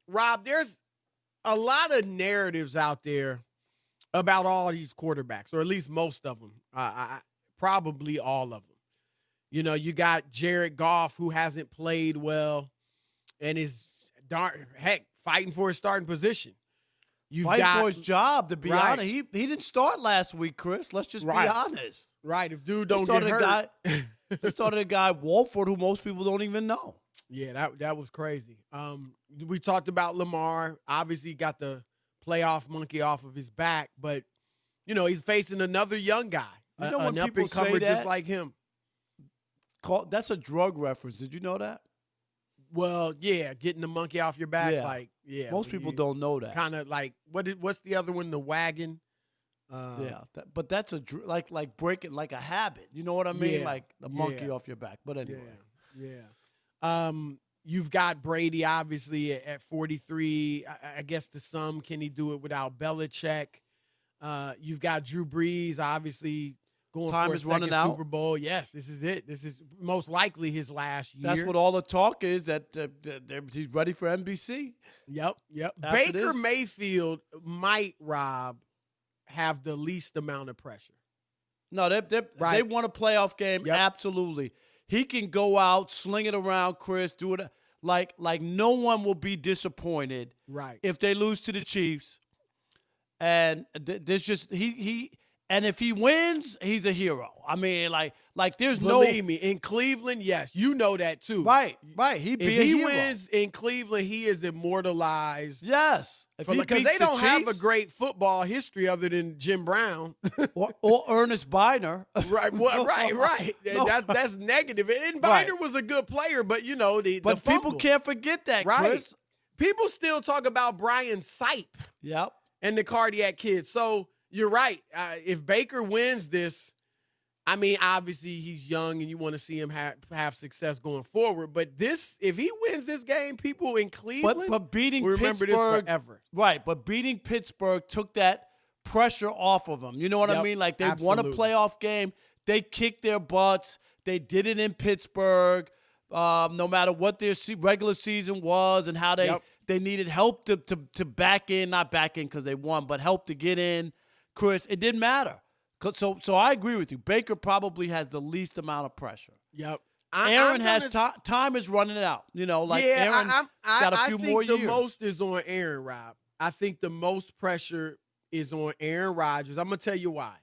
Rob, there's a lot of narratives out there about all these quarterbacks, or at least most of them. Probably all of them. You got Jared Goff, who hasn't played well and is fighting for his starting position. You've Fight got for his job, to be right. honest. He didn't start last week, Chris. Let's just be honest. Right. If dude don't get hurt. They started a guy, Wolford, who most people don't even know. Yeah, that was crazy. We talked about Lamar. Obviously, got the playoff monkey off of his back, but he's facing another young guy, when an up and comer just like him. That's a drug reference. Did you know that? Well, yeah, getting the monkey off your back, Most people don't know that. Kind of like what's the other one? The wagon. But that's like breaking like a habit. You know what I mean? Yeah, like the monkey off your back. But anyway, you've got Brady obviously at 43. I guess to some, can he do it without Belichick? You've got Drew Brees obviously going for a second Super Bowl. Yes, this is it. This is most likely his last year. That's what all the talk is, that he's ready for NBC. Yep. Baker Mayfield might, Rob, have the least amount of pressure. No, they won a playoff game. Yep. Absolutely. He can go out, sling it around, Chris, do it like no one will be disappointed if they lose to the Chiefs. And there's just and if he wins, he's a hero. I mean, there's Believe me, in Cleveland, yes, you know that too. Right. He'd be a hero. If he wins in Cleveland, he is immortalized. Yes. Because they don't have a great football history other than Jim Brown. or Ernest Biner. Right. No. That's negative. And Biner was a good player, but the But people can't forget that, Chris. People still talk about Brian Sipe. Yep. And the cardiac kid. So you're right. If Baker wins this, I mean, obviously he's young and you want to see him have success going forward. But if he wins this game, people in Cleveland but beating will remember Pittsburgh, this forever. Right, but beating Pittsburgh took that pressure off of them. You know what I mean? Like they won a playoff game. They kicked their butts. They did it in Pittsburgh. No matter what their regular season was and how they needed help to back in, not back in because they won, but help to get in. Chris, it didn't matter. So I agree with you. Baker probably has the least amount of pressure. Yep. Aaron has time is running out. Aaron got a few more years. I think the most is on Aaron, Rob. I think the most pressure is on Aaron Rodgers. I'm gonna tell you why.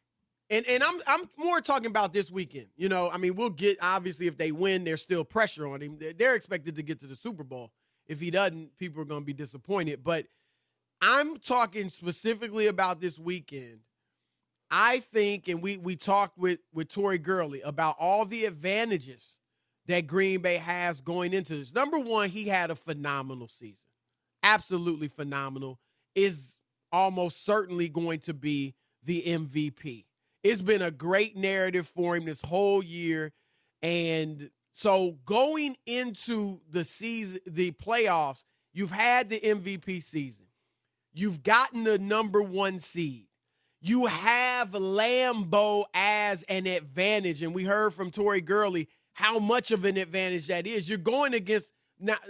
And I'm more talking about this weekend. I mean, we'll get, obviously if they win, there's still pressure on him. They're expected to get to the Super Bowl. If he doesn't, people are gonna be disappointed. But I'm talking specifically about this weekend. I think, and we talked with Tory Gurley about all the advantages that Green Bay has going into this. Number one, he had a phenomenal season. Absolutely phenomenal. Is almost certainly going to be the MVP. It's been a great narrative for him this whole year. And so going into the season, the playoffs, you've had the MVP season. You've gotten the number one seed. You have Lambeau as an advantage, and we heard from Tory Gurley how much of an advantage that is. You're going against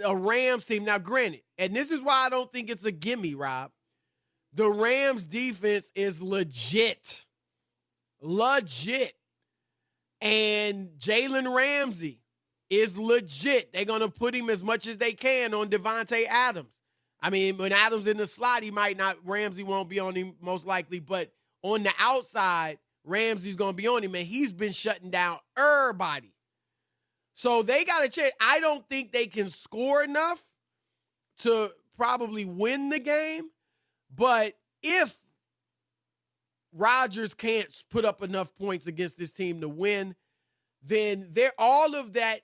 a Rams team. Now, granted, and this is why I don't think it's a gimme, Rob. The Rams defense is legit. And Jalen Ramsey is legit. They're going to put him as much as they can on Devontae Adams. I mean, when Adams in the slot, Ramsey won't be on him most likely, but on the outside, Ramsey's going to be on him, and he's been shutting down everybody. So they got to check. I don't think they can score enough to probably win the game, but if Rodgers can't put up enough points against this team to win, then all of that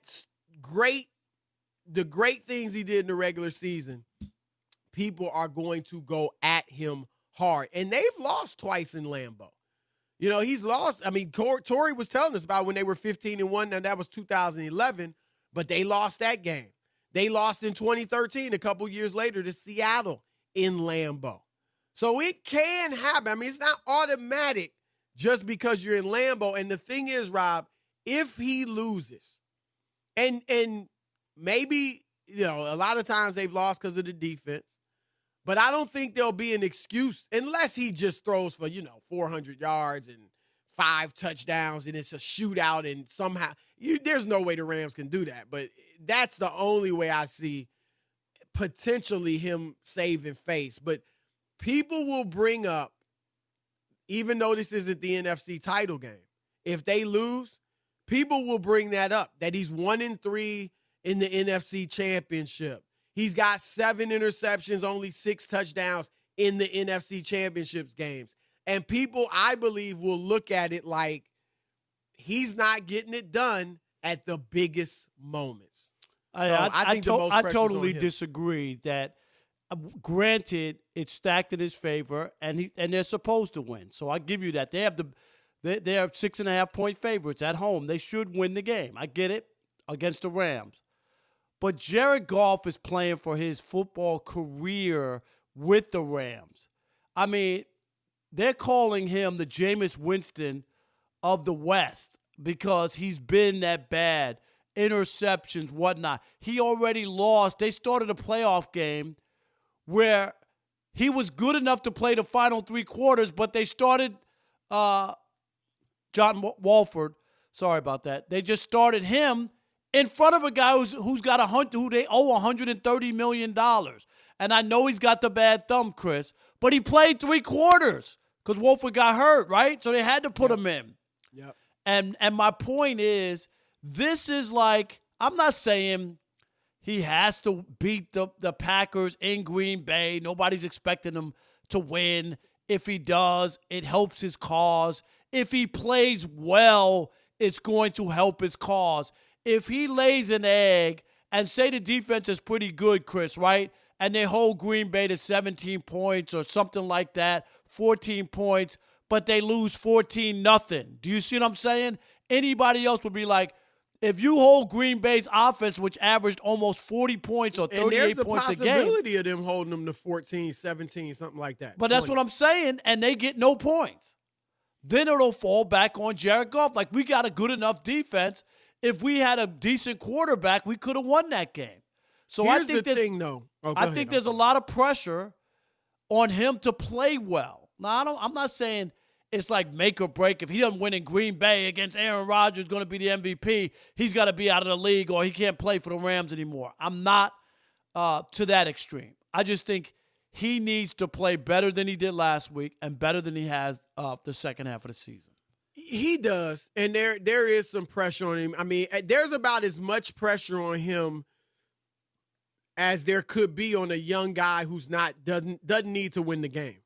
the great things he did in the regular season, people are going to go at him hard. And they've lost twice in Lambeau. He's lost. I mean, Tory was telling us about when they were 15-1. Now, that was 2011, but they lost that game. They lost in 2013, a couple years later, to Seattle in Lambeau. So it can happen. I mean, it's not automatic just because you're in Lambeau. And the thing is, Rob, if he loses, and maybe, a lot of times they've lost because of the defense. But I don't think there'll be an excuse unless he just throws for, 400 yards and 5 touchdowns and it's a shootout and somehow there's no way the Rams can do that. But that's the only way I see potentially him saving face. But people will bring up, even though this isn't the NFC title game, if they lose, people will bring that up, that he's 1-3 in the NFC championship. He's got 7 interceptions, only 6 touchdowns in the NFC championships games. And people, I believe, will look at it like he's not getting it done at the biggest moments. I totally disagree that, granted, it's stacked in his favor, and they're supposed to win. So I give you that. They are 6.5-point favorites at home. They should win the game. I get it, against the Rams. But Jared Goff is playing for his football career with the Rams. I mean, they're calling him the Jameis Winston of the West because he's been that bad. Interceptions, whatnot. He already lost. They started a playoff game where he was good enough to play the final 3 quarters, but they started John Walford. Sorry about that. They just started him in front of a guy who they owe $130 million. And I know he's got the bad thumb, Chris, but he played 3 quarters because Wolford got hurt, right? So they had to put him in. Yep. And my point is, this is like, I'm not saying he has to beat the Packers in Green Bay. Nobody's expecting him to win. If he does, it helps his cause. If he plays well, it's going to help his cause. If he lays an egg and say the defense is pretty good, Chris, right? And they hold Green Bay to 17 points or something like that, 14 points, but they lose 14-0. Do you see what I'm saying? Anybody else would be like, if you hold Green Bay's offense, which averaged almost 40 points or 38 points a game. And there's a possibility of them holding them to 14, 17, something like that. But 20. That's what I'm saying, and they get no points. Then it'll fall back on Jared Goff. Like, we got a good enough defense. If we had a decent quarterback, we could have won that game. So Here's I think the thing, though. I think there's a lot of pressure on him to play well. Now, I'm not saying it's like make or break. If he doesn't win in Green Bay against Aaron Rodgers, going to be the MVP, he's got to be out of the league or he can't play for the Rams anymore. I'm not to that extreme. I just think he needs to play better than he did last week and better than he has the second half of the season. He does, and there is some pressure on him. I mean, there's about as much pressure on him as there could be on a young guy who's doesn't need to win the game.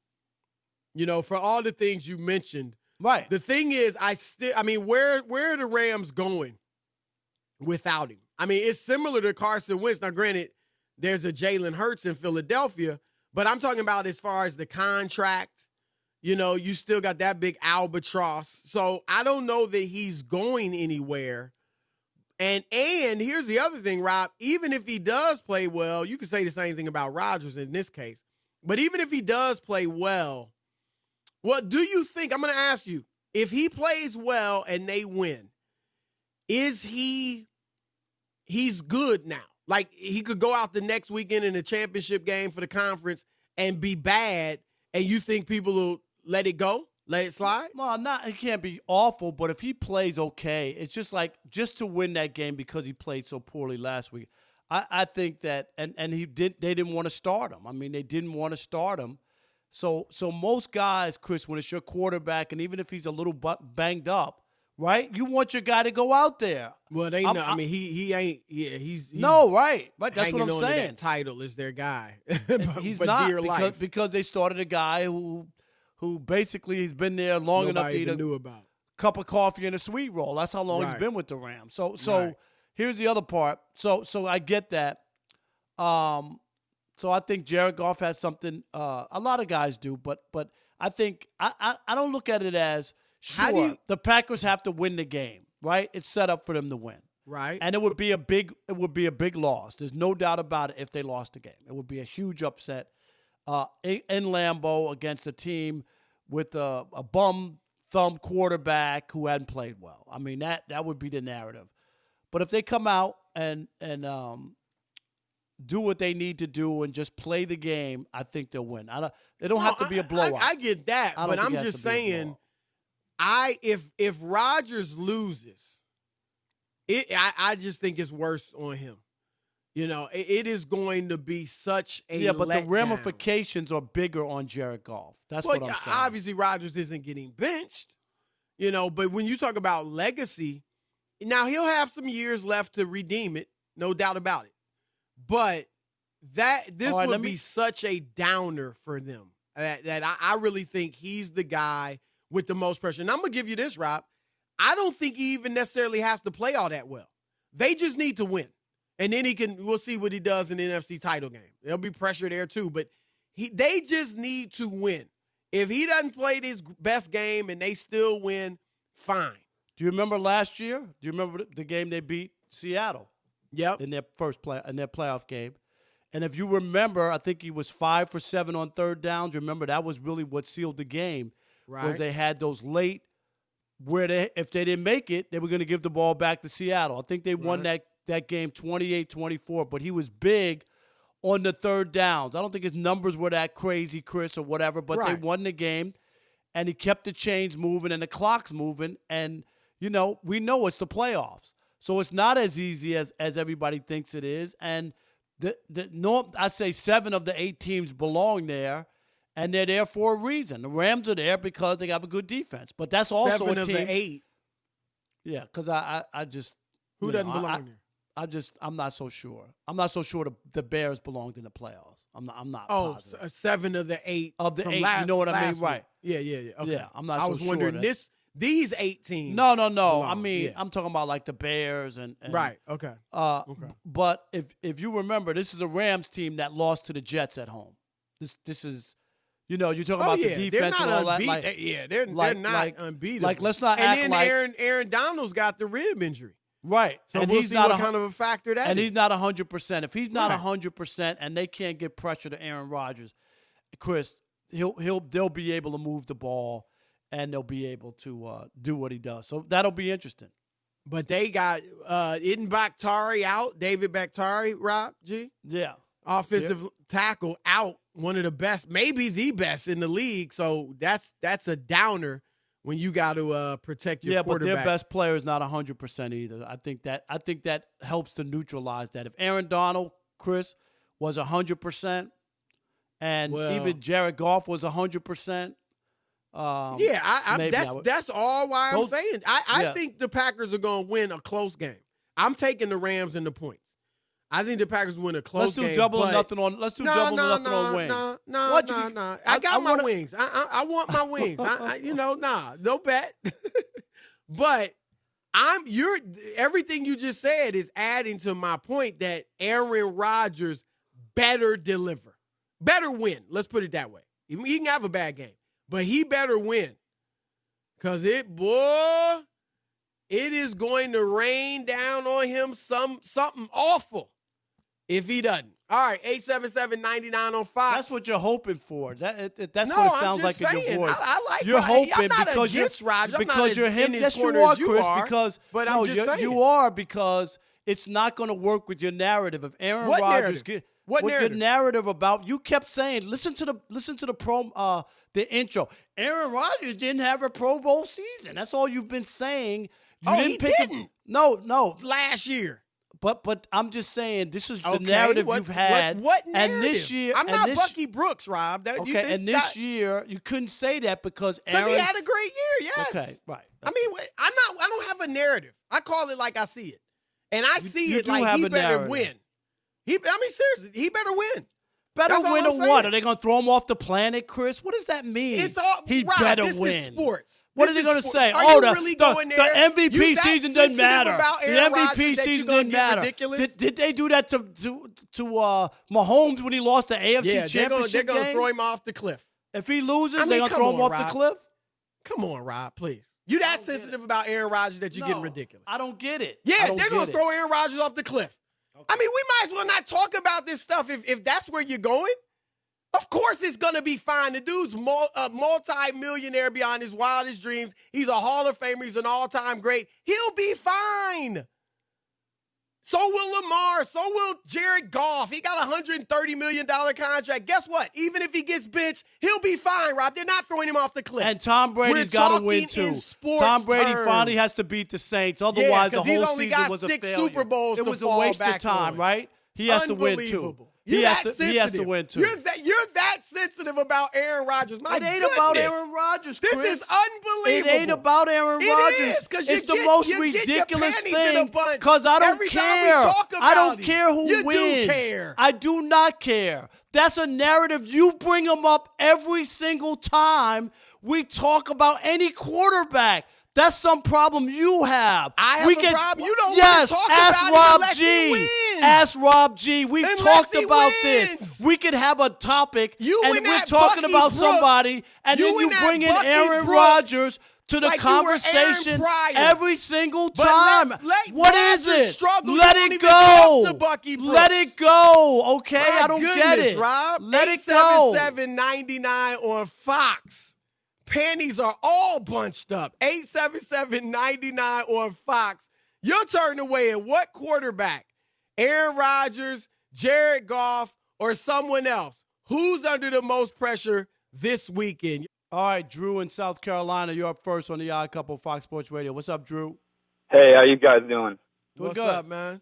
For all the things you mentioned. Right. The thing is, where are the Rams going without him? I mean, it's similar to Carson Wentz. Now, granted, there's a Jalen Hurts in Philadelphia, but I'm talking about as far as the contract. You still got that big albatross. So I don't know that he's going anywhere. And here's the other thing, Rob. Even if he does play well, you can say the same thing about Rodgers in this case. But even if he does play well, what do you think? I'm going to ask you, if he plays well and they win, is he's good now? Like, he could go out the next weekend in a championship game for the conference and be bad, and you think people will let it go? Let it slide? Well, he can't be awful, but if he plays okay, it's just to win that game because he played so poorly last week. I think that, and they didn't want to start him. I mean, they didn't want to start him. So most guys, Chris, when it's your quarterback, and even if he's a little banged up, right, you want your guy to go out there. Well, they know. I mean, he ain't. Yeah, he's no, right. But that's what I'm saying. That title is their guy. He's but not because they started a guy who basically has been there long enough to eat a cup of coffee and a sweet roll. That's how long he's been with the Rams. So here's the other part. So I get that. So I think Jared Goff has something. A lot of guys do, but I think I don't look at it as sure. The Packers have to win the game, right? It's set up for them to win, right? And it would be a big loss. There's no doubt about it. If they lost the game, it would be a huge upset in Lambeau against a team with a bum thumb quarterback who hadn't played well. I mean, that would be the narrative. But if they come out and do what they need to do and just play the game, I think they'll win. It don't have to be a blowout. I get that, but I'm just saying, if Rodgers loses, I just think it's worse on him. You know, it is going to be such a but the ramifications are bigger on Jared Goff. That's what I'm saying. Obviously, Rodgers isn't getting benched, you know, but when you talk about legacy, now he'll have some years left to redeem it, no doubt about it. But this would be such a downer for them that I really think he's the guy with the most pressure. And I'm going to give you this, Rob. I don't think he even necessarily has to play all that well. They just need to win. And then we'll see what he does in the NFC title game. There'll be pressure there too, but they just need to win. If he doesn't play his best game and they still win, fine. Do you remember last year? Do you remember the game they beat Seattle? Yep. In their playoff game. And if you remember, I think he was 5 for 7 on third downs. Remember, that was really what sealed the game. Right. Was they had those late where if they didn't make it, they were going to give the ball back to Seattle. I think they won that game 28-24, but he was big on the third downs. I don't think his numbers were that crazy, Chris, or whatever, but they won the game, and he kept the chains moving and the clock's moving, and, you know, we know it's the playoffs. So it's not as easy as everybody thinks it is, and I say 7 of the 8 teams belong there, and they're there for a reason. The Rams are there because they have a good defense, but that's also 7 a team. of the 8. Yeah, because I just – Who doesn't belong there? I'm not so sure. I'm not so sure the Bears belonged in the playoffs. I'm not positive. Oh, 7 of the 8. Of the 8, you know what I mean? Right. Yeah. Okay. Yeah, I'm not so sure. I was wondering, these 8 teams. No. I mean, I'm talking about like the Bears and right. Okay. But if you remember, this is a Rams team that lost to the Jets at home. This is, you know, you're talking about the defense and all that. They're not unbeatable. Like, let's not act like. And then Aaron Donald's got the rib injury. Right. So we'll see what kind of a factor that is. And he's not 100%. If he's not 100% and they can't get pressure to Aaron Rodgers, Chris, they'll be able to move the ball and they'll be able to do what he does. So that'll be interesting. But they got isn't Bakhtiari out? David Bakhtiari, Rob G? Yeah. Offensive tackle out, one of the best, maybe the best in the league. So that's a downer when you got to protect your quarterback. Yeah, but their best player is not 100% either. I think that helps to neutralize that. If Aaron Donald, Chris, was 100%, and even Jared Goff was 100%. That's all why I'm saying. I think the Packers are going to win a close game. I'm taking the Rams in the points. I think the Packers win a close game. Let's do double or nothing on wings. No. I got my wings. I want my wings. No bet. But everything you just said is adding to my point that Aaron Rodgers better deliver, better win. Let's put it that way. He can have a bad game, but he better win, because it is going to rain down on him something awful if he doesn't. All right, 877-99 on Fox. That's what you're hoping for. That's what it sounds like in your voice. I like you're hoping I'm not because against Rodgers. Because you're him. Yes, you are, Chris. You are, because it's not going to work with your narrative. If Aaron Rodgers, what narrative? Your narrative about, you kept saying, listen to the intro. Aaron Rodgers didn't have a Pro Bowl season. That's all you've been saying. He didn't. No. Last year. But I'm just saying, this is the narrative you've had. What narrative? And this year, I'm not Bucky Brooks, Rob. This year you couldn't say that because Aaron. He had a great year. Yes. Okay. Right. I mean, I don't have a narrative. I call it like I see it, and I see it like he better win. Seriously, he better win. Better win or what? Are they going to throw him off the planet, Chris? What does that mean? It's all he Rob, better this win. Is sports. What are they going to say? The MVP season doesn't matter. The MVP season didn't matter. Ridiculous? Did they do that to Mahomes when he lost the AFC Championship they're going to game? throw him off the cliff. If he loses, they're going to throw him off the cliff? Come on, Rob, please. You that sensitive about Aaron Rodgers that you're getting ridiculous. I don't get it. Yeah, they're going to throw Aaron Rodgers off the cliff. Okay. I mean, we might as well not talk about this stuff if that's where you're going. Of course it's going to be fine. The dude's a multi-millionaire beyond his wildest dreams. He's a Hall of Famer. He's an all-time great. He'll be fine. So will Lamar. So will Jared Goff. He got a $130 million contract. Guess what? Even if he gets benched, he'll be fine, Rob. They're not throwing him off the cliff. And Tom Brady's got to win, too. Tom Brady finally has to beat the Saints. Otherwise, the whole season was a failure. He's only got 6 Super Bowls It was a waste of time, right? He has to win, too. He has to win, too. You're that sensitive about Aaron Rodgers. My goodness. It ain't about Aaron Rodgers, Chris. This is unbelievable. It ain't about Aaron Rodgers. It is, because it's the most ridiculous thing. Because I don't care. I don't care who wins. Do care. I do not care. That's a narrative. You bring them up every single time we talk about any quarterback. That's some problem you have. I have a problem. You don't want to talk about it unless he wins. Ask Rob G. We've talked about this. We could have a topic, and we're talking about somebody, and then you bring in Aaron Rodgers to the conversation every single time. What is it? Let it go. Let it go. Okay, I don't get it. Rob. Let it go. 877-99 on Fox. Panties are all bunched up. 877-99 on Fox. You're turning away at what quarterback? Aaron Rodgers, Jared Goff, or someone else? Who's under the most pressure this weekend? All right, Drew in South Carolina. You're up first on the Odd Couple Fox Sports Radio. What's up, Drew? Hey, how you guys doing? What's up, man?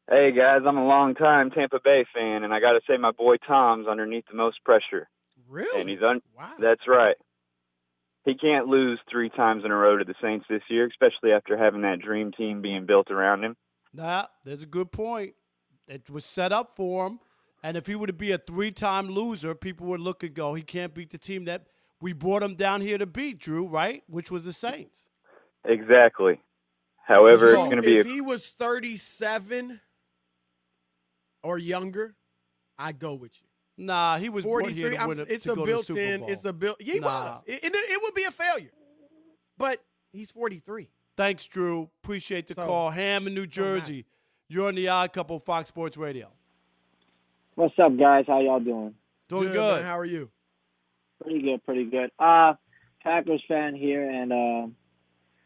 Hey, guys, I'm a longtime Tampa Bay fan, and I got to say my boy Tom's underneath the most pressure. Really? And he's wow. That's right. He can't lose 3 times in a row to the Saints this year, especially after having that dream team being built around him. Nah, there's a good point. It was set up for him, and if he were to be a 3-time loser, people would look and go, he can't beat the team that we brought him down here to beat, Drew, right? Which was the Saints. Exactly. However, it's going to be if he was 37 or younger, I'd go with you. Nah, he was 43. It's a built-in. It's a built. He was. It would be a failure, but he's 43. Thanks, Drew. Appreciate the call. Ham in New Jersey. You're on the Odd Couple Fox Sports Radio. What's up, guys? How y'all doing? Doing good. Man. How are you? Pretty good. Packers fan here, and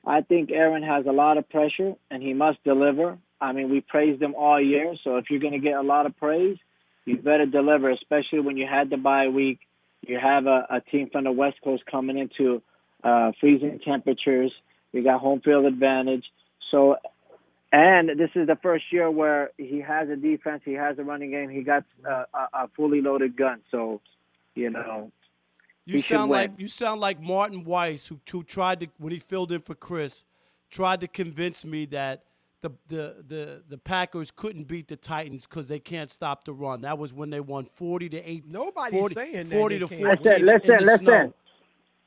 I think Aaron has a lot of pressure, and he must deliver. I mean, we praised him all year, so if you're going to get a lot of praise, you better deliver, especially when you had the bye week. You have a team from the West Coast coming into freezing temperatures. You got home field advantage. So, and this is the first year where he has a defense, he has a running game, he got a fully loaded gun. So, you know, you sound like Martin Weiss, who tried to, when he filled in for Chris, tried to convince me that the Packers couldn't beat the Titans because they can't stop the run. That was when they won 40-8. Nobody's saying that. 40-14. Listen.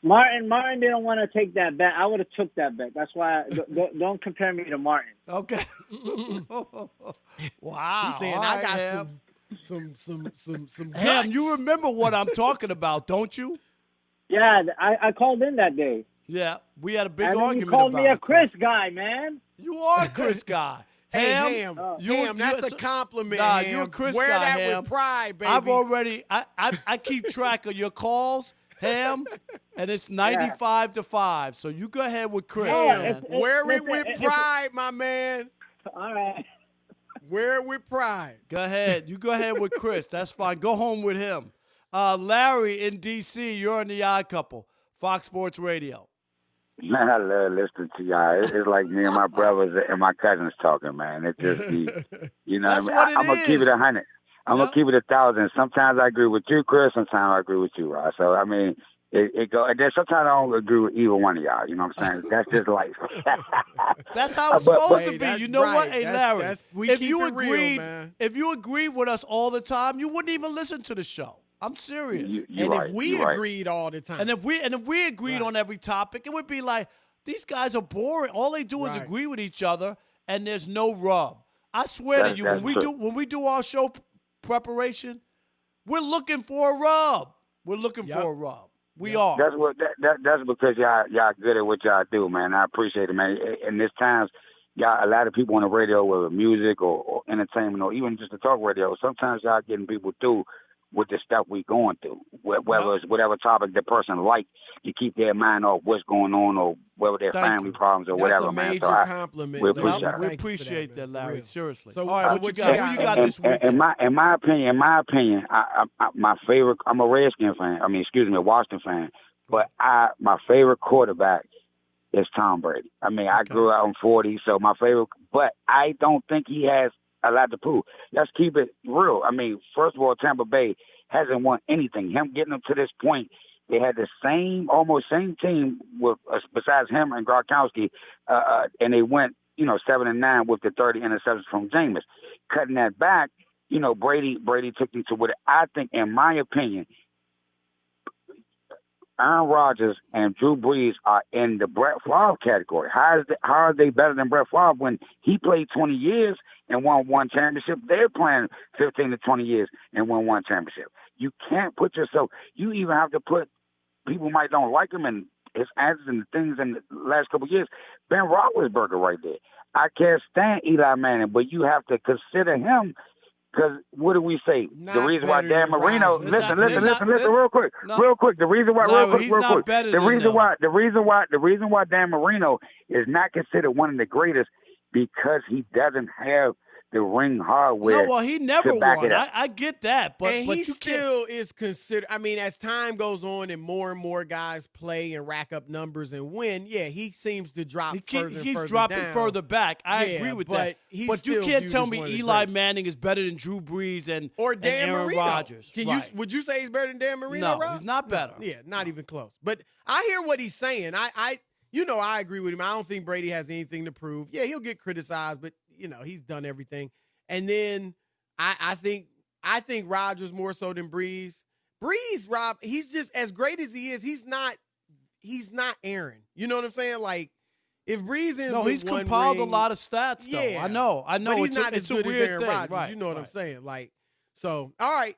Martin didn't want to take that bet. I would have took that bet. That's why don't compare me to Martin. Okay. Wow. He's saying I got some guts. Ham, you remember what I'm talking about, don't you? Yeah, I called in that day. Yeah, we had a big argument about it. You called me a Chris guy, man. You are a Chris guy. Ham, that's a compliment. Nah, Ham. You're a Chris Wear guy, that Ham. with pride, baby. I keep track of your calls, Ham, and it's 95-5. So you go ahead with Chris. Wear it with pride, my man. All right. Wear it with pride. Go ahead. You go ahead with Chris. That's fine. Go home with him. Larry in D.C., you're on the Odd Couple, Fox Sports Radio. Man, I love listening to y'all. It's like me and my brothers and my cousins talking, man. It just be, you know what I mean? I'm going to keep it 100. I'm going to keep it 1,000. Sometimes I agree with you, Chris. Sometimes I agree with you, Ross. So, I mean, it go. And then sometimes I don't agree with either one of y'all. You know what I'm saying? That's just life. That's how it's supposed to be. You know what? Hey, Larry, if you agreed with us all the time, you wouldn't even listen to the show. I'm serious. If we agreed all the time. And if we agreed on every topic, it would be like, these guys are boring. All they do is agree with each other, and there's no rub. I swear to you, when we do our show preparation, we're looking for a rub. We're looking for a rub. We are. That's because y'all good at what y'all do, man. I appreciate it, man. And there's times y'all, a lot of people on the radio, whether music or entertainment or even just the talk radio, sometimes y'all getting people through with the stuff we going through. Whether it's whatever topic the person like, you keep their mind off what's going on or whether their family problems or whatever, That's a man. major So compliment. we appreciate that, Larry. Seriously. So, all right, so what you got? Who you got this weekend? In my opinion, my favorite. I'm a Redskin fan. A Washington fan. But my favorite quarterback is Tom Brady. I grew up in 40, so my favorite. But I don't think he has a lot to prove. Let's keep it real. First of all, Tampa Bay hasn't won anything. Him getting them to this point, they had the almost same team with besides him and Gronkowski, and they went 7-9 with the 30 interceptions from Jameis. Cutting that back, Brady took them to what I think, in my opinion, Aaron Rodgers and Drew Brees are in the Brett Favre category. How are they better than Brett Favre when he played 20 years and won one championship? They're playing 15 to 20 years and won one championship. You can't put yourself. You even have to put people might don't like him and his answers and the things in the last couple of years. Ben Roethlisberger right there. I can't stand Eli Manning, but you have to consider him. Because what do we say? Not the reason why Dan Marino. Listen, real quick. The reason why, the reason why Dan Marino is not considered one of the greatest because he doesn't have the ring hardware. No, well, he never won. I get that, but he still is considered. As time goes on and more guys play and rack up numbers and win, he seems to drop. He keeps dropping down. further back. I agree with that. But you can't tell me Eli Manning is better than Drew Brees and Aaron Rodgers. Would you say he's better than Dan Marino? No, he's not better. No, not even close. But I hear what he's saying. I agree with him. I don't think Brady has anything to prove. Yeah, he'll get criticized, but he's done everything. And then I think Rodgers more so than Brees. Brees, Rob, he's just as great as he is. He's not Aaron. You know what I'm saying? Like if Brees is he's compiled a lot of stats. Though. Yeah, I know. But he's not as good as Aaron Rodgers. Right, you know what I'm saying? Like so. All right.